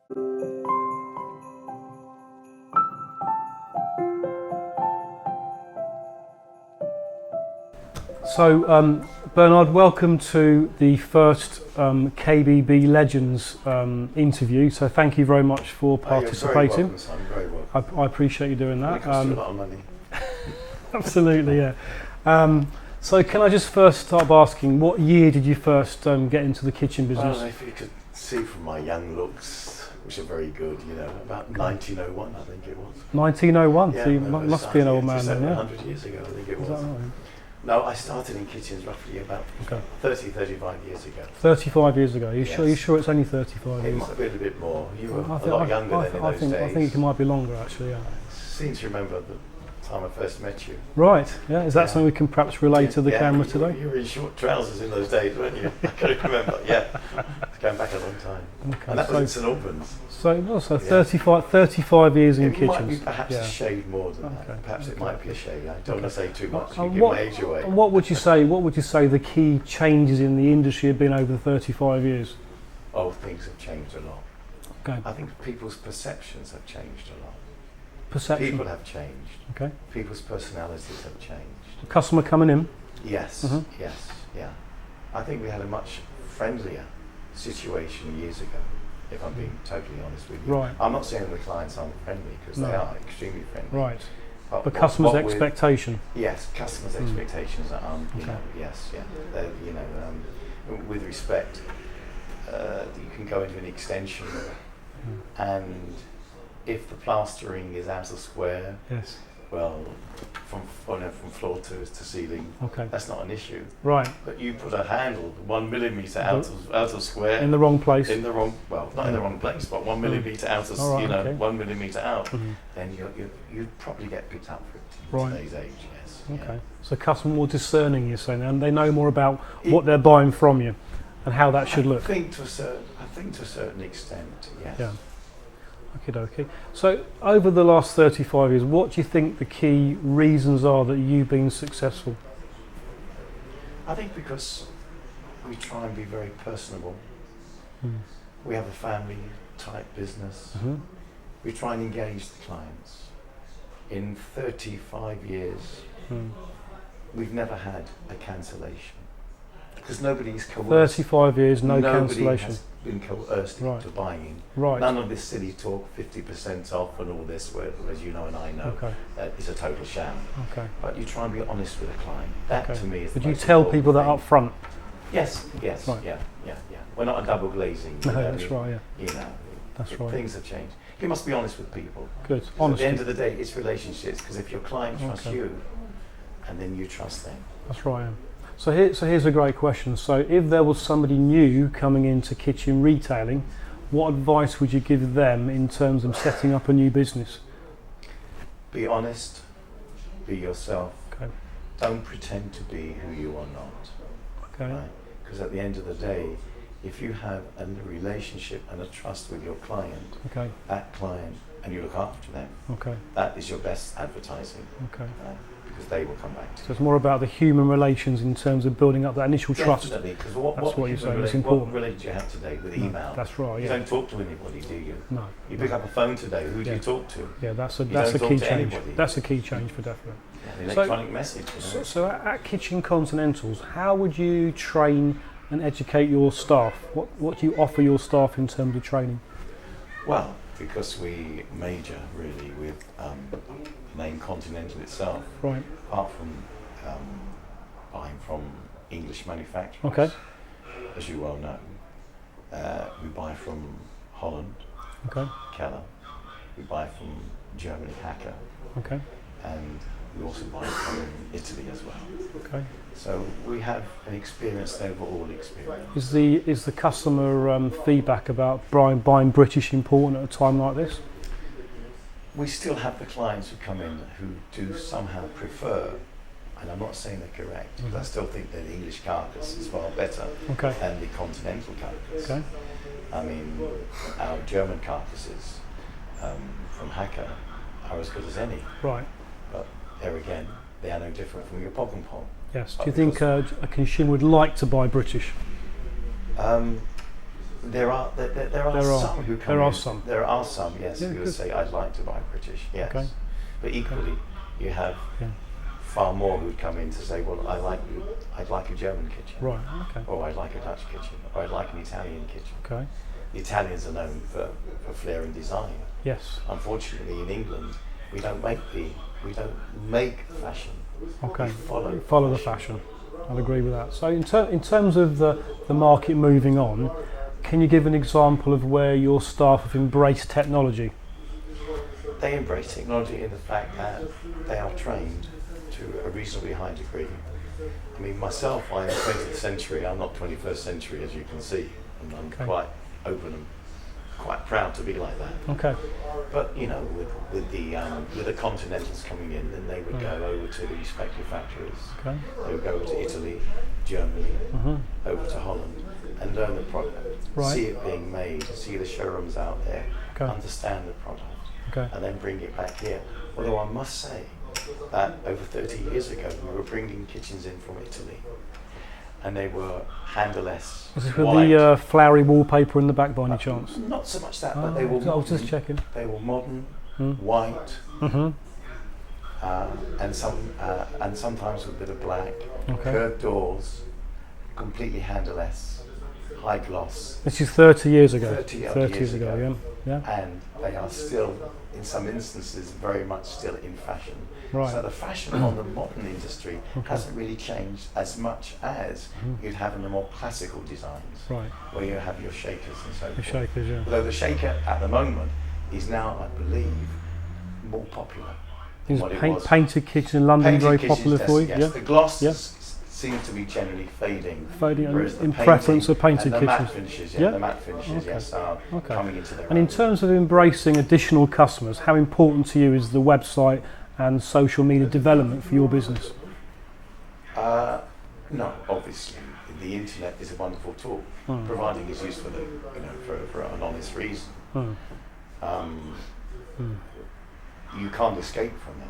So, Bernard, welcome to the first KBB Legends interview. So, thank you very much for participating. You're very welcome. I appreciate you doing that. It costs you a lot of money. Absolutely, yeah. So, can I just first start by asking, what year did you first get into the kitchen business? Well, if you could see from my young looks, which are very good, about 1901, I think it was. 1901. Yeah, so you must be an old man then, yeah. 100 years ago, I think it was. Is that right? No, I started in kitchens roughly about 30, 35 years ago. 35 years ago. Yes. Are you sure it's only 35 It years? might be a bit more. You were a lot younger then in those days. I think it might be longer actually, yeah. Seem to remember the time I first met you. Right, yeah. Is that something we can perhaps relate to the camera today? You were in short trousers in those days, weren't you? I can remember, yeah. It's going back a long time. Okay, And that was in St Albans. So 35 years in It kitchens. might be perhaps a shade more than that. Perhaps it might be a shade. I don't want to say too much. You give my age away. What would you say the key changes in the industry have been over the 35 years? Oh, things have changed a lot. Okay. I think people's perceptions have changed a lot. Perception. People have changed. Okay. People's personalities have changed. The customer coming in. Yes, yes, yeah. I think we had a much friendlier situation years ago, if I'm being totally honest with you. Right. I'm not saying the clients aren't friendly, because they are extremely friendly. Right. But The customer's expectation. Yes, customers' expectations are, yes, yeah. With respect, you can go into an extension and if the plastering is out of square, yes. Well, from floor to ceiling, that's not an issue. Right. But you put a handle 1 millimetre out of square in the wrong place. In the wrong, not in the wrong place, but 1 millimetre out of 1 millimetre out, then you'd probably get picked up for it in today's age. Yes. Okay. Yeah. So customer more discerning, you're saying, and they know more about what they're buying from you and how that should look. I think to a certain extent, yes. Yeah. Okay. So over the last 35 years, what do you think the key reasons are that you've been successful? I think because we try and be very personable. We have a family type business. We try and engage the clients. In 35 years, we've never had a cancellation. Because nobody's coerced. 35 years, no cancellation. Nobody has been coerced into buying. Right. None of this silly talk, 50% off and all this, where, as you know and I know, is a total sham. Okay. But you try and be honest with the client. That to me is the most important thing. Would you tell people that up front? Yes, right. yeah. We're not a double glazing. No, that's right, That's right. Things have changed. You must be honest with people. Good, honesty. At the end of the day, it's relationships, because if your client trusts you, and then you trust them. That's right, So here's a great question. So if there was somebody new coming into kitchen retailing, what advice would you give them in terms of setting up a new business? Be honest, be yourself. Don't pretend to be who you are not. Because at the end of the day, if you have a relationship and a trust with your client, that client, and you look after them, that is your best advertising. Because they will come back to you. So it's more about the human relations in terms of building up that initial trust. Definitely, because what you're saying is important. What relationship do you have today with email? That's right. You don't talk to anybody, do you? No. You pick up a phone today. Who do you talk to? Yeah, that's a key change. That's a key change for definite. Yeah, the electronic message. So at Kitchen Continentals, how would you train and educate your staff? What do you offer your staff in terms of training? Well, because we major really with the name Continental itself, apart from buying from English manufacturers, as you well know, we buy from Holland, Keller, we buy from Germany, Hacker, and we also buy from Italy as well. So we have an experienced overall experience. Is the customer feedback about buying British important at a time like this? We still have the clients who come in who do somehow prefer, and I'm not saying they're correct, because I still think that the English carcass is far better than the Continental carcass. I mean, our German carcasses from Hacker are as good as any. Right. But there again, they are no different from your pog and pong. Yes. Do you think a consumer would like to buy British? There are some who come in. There are some, yes, who will say, I'd like to buy British, yes. Okay. But equally, you have far more who'd come in to say, well, I'd like a German kitchen. Right, okay. Or I'd like a Dutch kitchen. Or I'd like an Italian kitchen. Okay. The Italians are known for flair and design. Yes. Unfortunately, in England, we don't make fashion. Okay. We follow the fashion. I'll agree with that. So in terms of the market moving on, can you give an example of where your staff have embraced technology? They embrace technology in the fact that they are trained to a reasonably high degree. I mean, myself, I am 20th century, I'm not 21st century, as you can see, and I'm quite open and quite proud to be like that. Okay. But you know, with the Continentals coming in, then they would go over to the respective factories. Okay. They would go over to Italy, Germany, over to Holland, and learn the product, see it being made, see the showrooms out there, understand the product, and then bring it back here. Although I must say that over 30 years ago, we were bringing kitchens in from Italy, and they were handleless. Was this with the flowery wallpaper in the back by any chance? Not so much that, but they were modern. I was just checking. They were modern, white, and sometimes with a bit of black, curved doors, completely handleless, high gloss. This is 30 years ago. 30 years ago, yeah. And they are still, in some instances, very much still in fashion. Right. So the fashion on the modern industry hasn't really changed as much as you'd have in the more classical designs, where you have your shakers and so forth. The shakers, yeah. Although the shaker at the moment is now, I believe, more popular. Painted kitchen in London very popular for you? Yes. Yeah. The gloss seems to be generally fading. In preference of painted kitchens. The matte finishes, are coming into their own. And in terms of embracing additional customers, how important to you is the website and social media development for your business? No, obviously the internet is a wonderful tool, providing it's used for for an honest reason. You can't escape from it.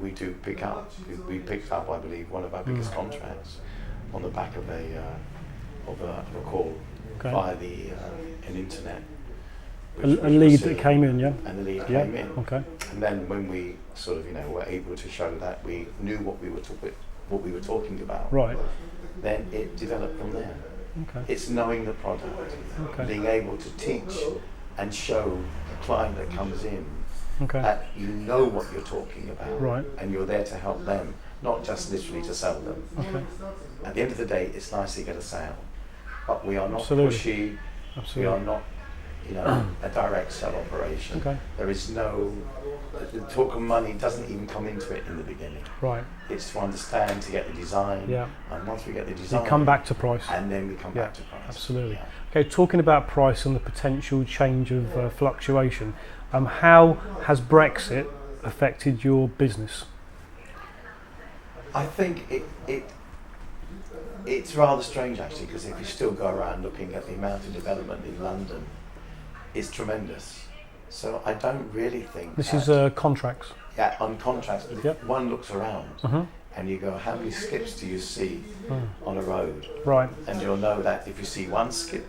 We do pick up. We picked up, I believe, one of our biggest contracts on the back of a call via an internet. A lead that came in, And the lead came in. Okay. And then when we sort of, were able to show that we knew what we were talking about. Right. Then it developed from there. Okay. It's knowing the product, being able to teach and show the client that comes in that you know what you're talking about, and you're there to help them, not just literally to sell them. Okay. At the end of the day, it's nice to get a sale, but we are not pushy. We are not, a direct sell operation. Okay. There is no, the talk of money doesn't even come into it in the beginning. Right. It's to understand, to get the design. Yeah. And once we get the design, you come back to price. And then we come back to price. Absolutely. Yeah. Okay, talking about price and the potential change of fluctuation, how has Brexit affected your business? I think it's rather strange actually, because if you still go around looking at the amount of development in London, it's tremendous. So I don't really think this is contracts. Yeah, on contracts. One looks around and you go, how many skips do you see on a road? Right. And you'll know that if you see one skip,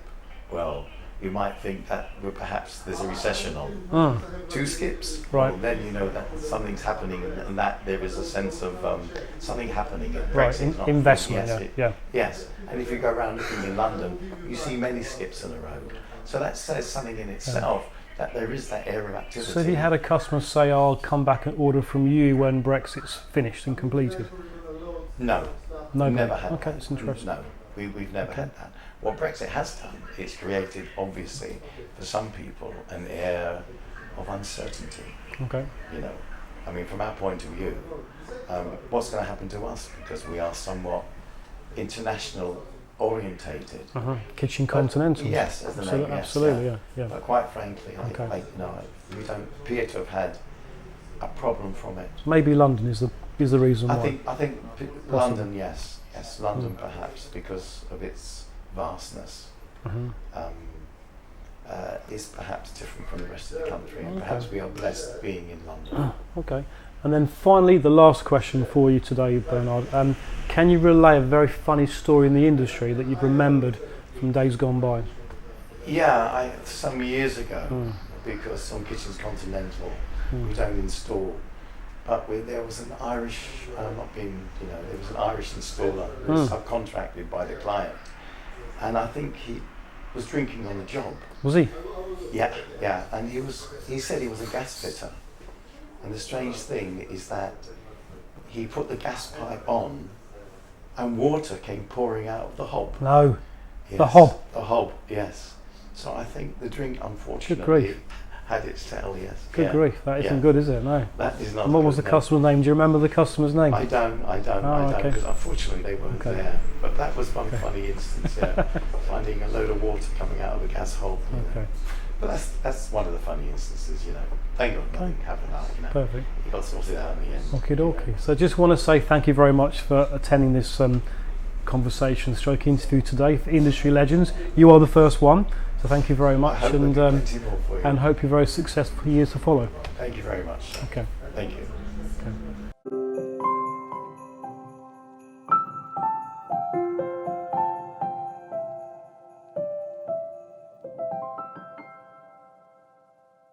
well, you might think that perhaps there's a recession on. Two skips, well, then you know that something's happening, and that there is a sense of something happening. Investment. Yes. And if you go around looking in London, you see many skips in a road. So that says something in itself, that there is that area of activity. So if you had a customer say, I'll come back and order from you when Brexit's finished and completed? No. Never had that. Okay, that's interesting. No, we've never had that. What Brexit has done, it's created, obviously, for some people, an air of uncertainty. Okay. I mean, from our point of view, what's going to happen to us? Because we are somewhat international orientated. Kitchen Continental. Yes, as the name. Absolutely, yeah. But quite frankly, we don't appear to have had a problem from it. Maybe London is the reason why. I think London, yes, London perhaps because of its vastness, is perhaps different from the rest of the country, and perhaps we are blessed being in London. Okay. And then finally, the last question for you today, Bernard. Can you relay a very funny story in the industry that you've remembered from days gone by? Yeah, some years ago, because some kitchens Continental we don't install, but there was an Irish, there was an Irish installer who was subcontracted by the client, and I think he was drinking on the job. Was he? Yeah, and he said he was a gas fitter, and the strange thing is that he put the gas pipe on, and water came pouring out of the hob. No, yes, the hob. The hob, yes. So I think the drink, unfortunately, had its tell. Yes. Good grief, that isn't good, is it? No. That is not. And what was the customer's name? Do you remember the customer's name? I don't, because unfortunately they weren't there. But that was one funny instance, finding a load of water coming out of a gas hob. Okay. But that's one of the funny instances, Thank God nothing happened now, Perfect. You got sorted out in the end. Okie dokie. So I just want to say thank you very much for attending this conversation stroke interview today for Industry Legends. You are the first one, so thank you very much, and hope you're very successful for years to follow. Thank you very much. Okay. Thank you. Okay.